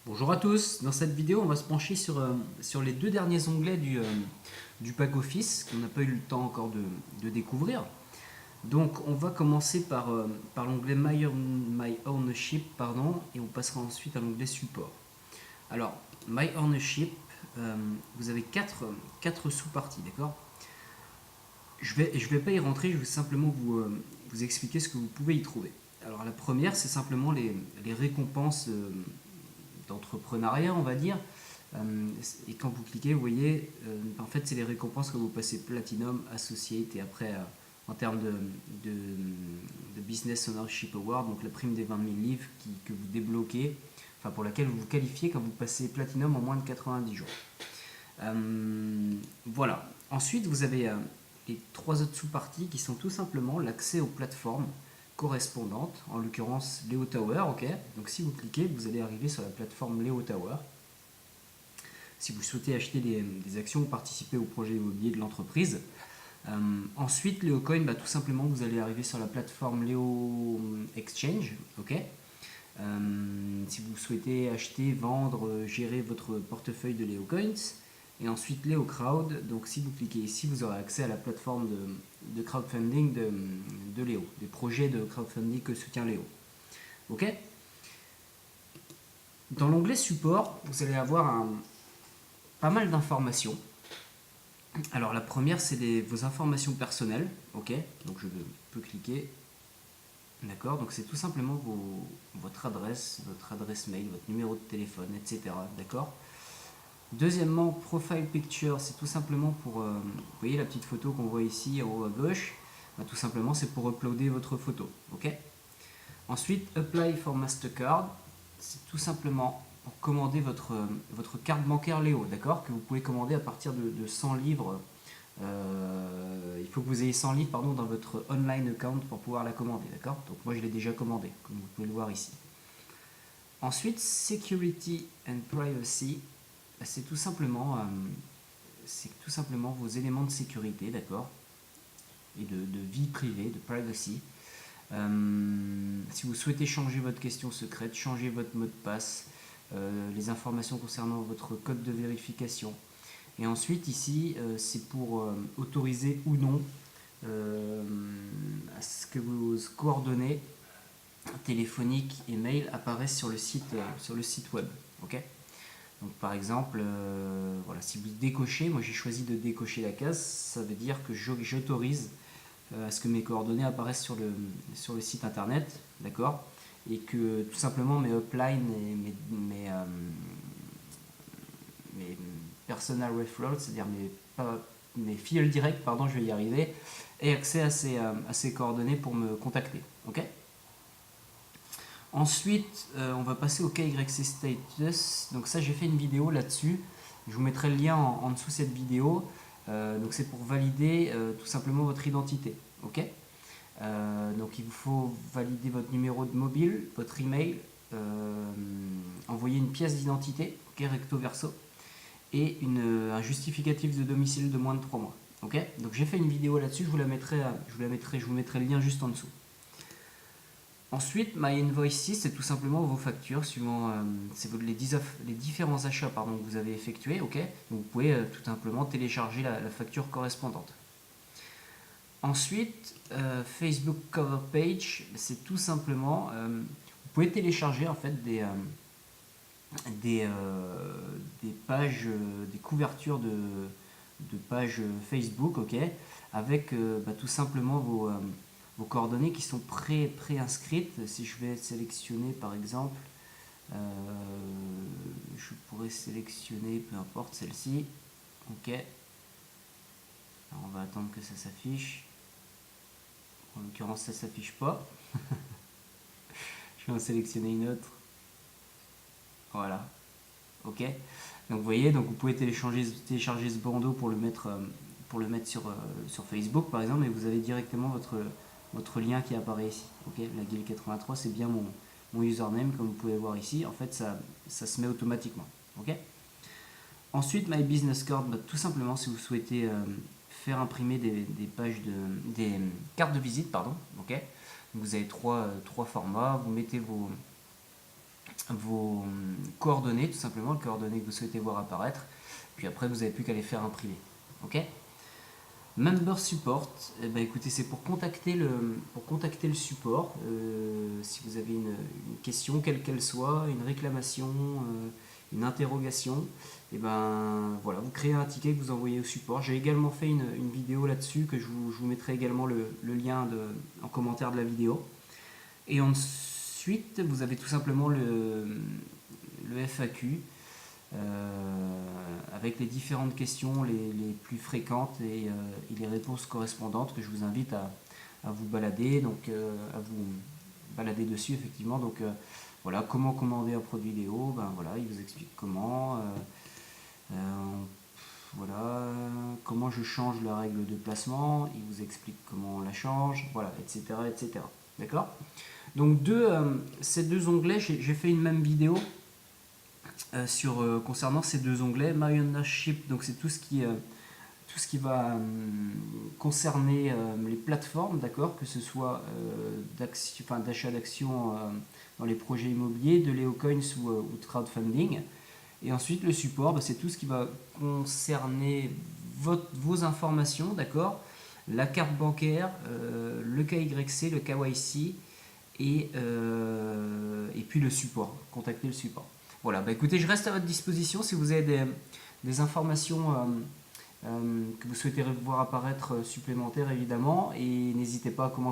Bonjour à tous, dans cette vidéo on va se pencher sur les deux derniers onglets du pack office qu'on n'a pas eu le temps encore de découvrir. Donc on va commencer par l'onglet My Ownership pardon, et on passera ensuite à l'onglet Support. Alors My Ownership, vous avez quatre sous-parties, d'accord. Je vais pas y rentrer, je vais simplement vous expliquer ce que vous pouvez y trouver. Alors la première c'est simplement les récompenses d'entrepreneuriat, on va dire. Et quand vous cliquez, vous voyez, en fait, c'est les récompenses que vous passez Platinum, Associate et après, en termes de Business Ownership Award, donc la prime des 20 000 livres que vous débloquez, enfin pour laquelle vous vous qualifiez quand vous passez Platinum en moins de 90 jours. Voilà. Ensuite, vous avez les trois autres sous-parties qui sont tout simplement l'accès aux plateformes correspondantes, en l'occurrence Leo Tower, ok. Donc si vous cliquez, vous allez arriver sur la plateforme Leo Tower. Si vous souhaitez acheter des actions ou participer au projet immobilier de l'entreprise. Ensuite, LeoCoin, tout simplement, vous allez arriver sur la plateforme Leo Exchange, ok. Si vous souhaitez acheter, vendre, gérer votre portefeuille de LeoCoins. Et ensuite Leo Crowd, donc si vous cliquez ici, vous aurez accès à la plateforme de crowdfunding de Léo, des projets de crowdfunding que soutient Léo. Ok. Dans l'onglet support, vous allez avoir pas mal d'informations. Alors la première, c'est vos informations personnelles. Ok. Donc je peux cliquer. D'accord. Donc c'est tout simplement votre adresse mail, votre numéro de téléphone, etc. D'accord. Deuxièmement, profile picture, c'est tout simplement pour, vous voyez la petite photo qu'on voit ici en haut à gauche, tout simplement c'est pour uploader votre photo, ok. Ensuite, apply for Mastercard, c'est tout simplement pour commander votre carte bancaire Léo, d'accord, que vous pouvez commander à partir de 100 livres. Il faut que vous ayez 100 livres pardon, dans votre online account pour pouvoir la commander, d'accord. Donc moi je l'ai déjà commandé, comme vous pouvez le voir ici. Ensuite, security and privacy, c'est tout simplement vos éléments de sécurité, d'accord, et de vie privée, de privacy. Si vous souhaitez changer votre question secrète, changer votre mot de passe, les informations concernant votre code de vérification. Et ensuite ici, c'est pour autoriser ou non à ce que vos coordonnées téléphoniques et mail apparaissent sur le site web. Ok. Donc par exemple, voilà, si vous décochez, moi j'ai choisi de décocher la case, ça veut dire que j'autorise à ce que mes coordonnées apparaissent sur le site internet, d'accord, et que tout simplement mes uplines et mes personal referrals, c'est-à-dire mes fils directs, pardon, je vais y arriver, aient accès à ces coordonnées pour me contacter, ok. Ensuite, on va passer au KYC status. Donc ça, j'ai fait une vidéo là-dessus. Je vous mettrai le lien en dessous de cette vidéo. Donc c'est pour valider tout simplement votre identité. Ok. Donc il vous faut valider votre numéro de mobile, votre email, envoyer une pièce d'identité, ok, recto verso, et un justificatif de domicile de moins de 3 mois. Ok. Donc j'ai fait une vidéo là-dessus. Je vous mettrai le lien juste en dessous. Ensuite, My Invoices, c'est tout simplement vos factures suivant les différents achats pardon, que vous avez effectués. Ok. Donc vous pouvez tout simplement télécharger la facture correspondante. Ensuite, Facebook Cover Page, c'est tout simplement, vous pouvez télécharger en fait des pages, des couvertures de pages Facebook, ok, avec tout simplement vos coordonnées qui sont pré-inscrites. Si je vais sélectionner par exemple, je pourrais sélectionner peu importe celle-ci, ok. Alors on va attendre que ça s'affiche. En l'occurrence ça s'affiche pas. Je vais en sélectionner une autre. Voilà, ok. Donc vous voyez, donc vous pouvez télécharger ce bandeau pour le mettre sur Facebook par exemple, et vous avez directement votre lien qui apparaît ici. Ok, la guilde 83, c'est bien mon username comme vous pouvez voir ici. En fait, ça se met automatiquement. Ok. Ensuite, My Business Card, tout simplement si vous souhaitez faire imprimer des cartes de visite, pardon. Ok. Vous avez trois formats. Vous mettez vos coordonnées, tout simplement, les coordonnées que vous souhaitez voir apparaître. Puis après, vous n'avez plus qu'à les faire imprimer. Ok? Member Support, eh ben, écoutez, c'est pour contacter le support. Si vous avez une question, quelle qu'elle soit, une réclamation, une interrogation, et ben voilà, vous créez un ticket que vous envoyez au support. J'ai également fait une vidéo là-dessus que je vous mettrai également le lien en commentaire de la vidéo. Et ensuite, vous avez tout simplement le FAQ avec les différentes questions les plus fréquentes et les réponses correspondantes que je vous invite à vous balader, donc à vous balader dessus effectivement. Donc voilà, comment commander un produit Léo, ben voilà, il vous explique comment. Voilà, comment je change la règle de placement, il vous explique comment on la change, voilà, etc. etc. D'accord? Donc ces deux onglets, j'ai fait une même vidéo concernant ces deux onglets. My Ownership, donc c'est tout ce qui va concerner les plateformes, d'accord, que ce soit d'achat d'actions dans les projets immobiliers, de Leocoins ou de crowdfunding. Et ensuite, le support, bah, c'est tout ce qui va concerner vos informations, d'accord, la carte bancaire, le KYC, le KYC, et puis le support, contacter le support. Voilà, bah écoutez, je reste à votre disposition si vous avez des informations que vous souhaitez voir apparaître supplémentaires, évidemment, et n'hésitez pas à commenter.